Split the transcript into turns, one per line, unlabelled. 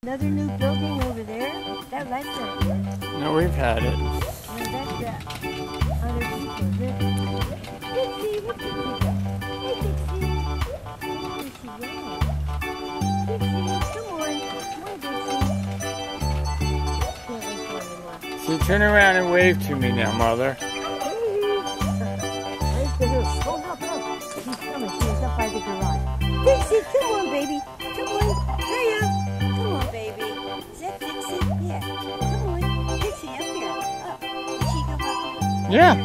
Another new building over there. That's not good.
No, we've had it.
And that's other people. Dixie, look at Dixie. Hey, Dixie. Where is she going? Dixie, come on. Come on, Dixie. Can't wait for anymore.
So turn around and wave to me now, Mother.
Oh, look. She's coming. She was up by the garage. Dixie, come on, baby. Come on. Hurry up. Come on, baby. Is that Dixie? Yeah. Come on. Dixie, up here. Up. Did she go up?
Yeah.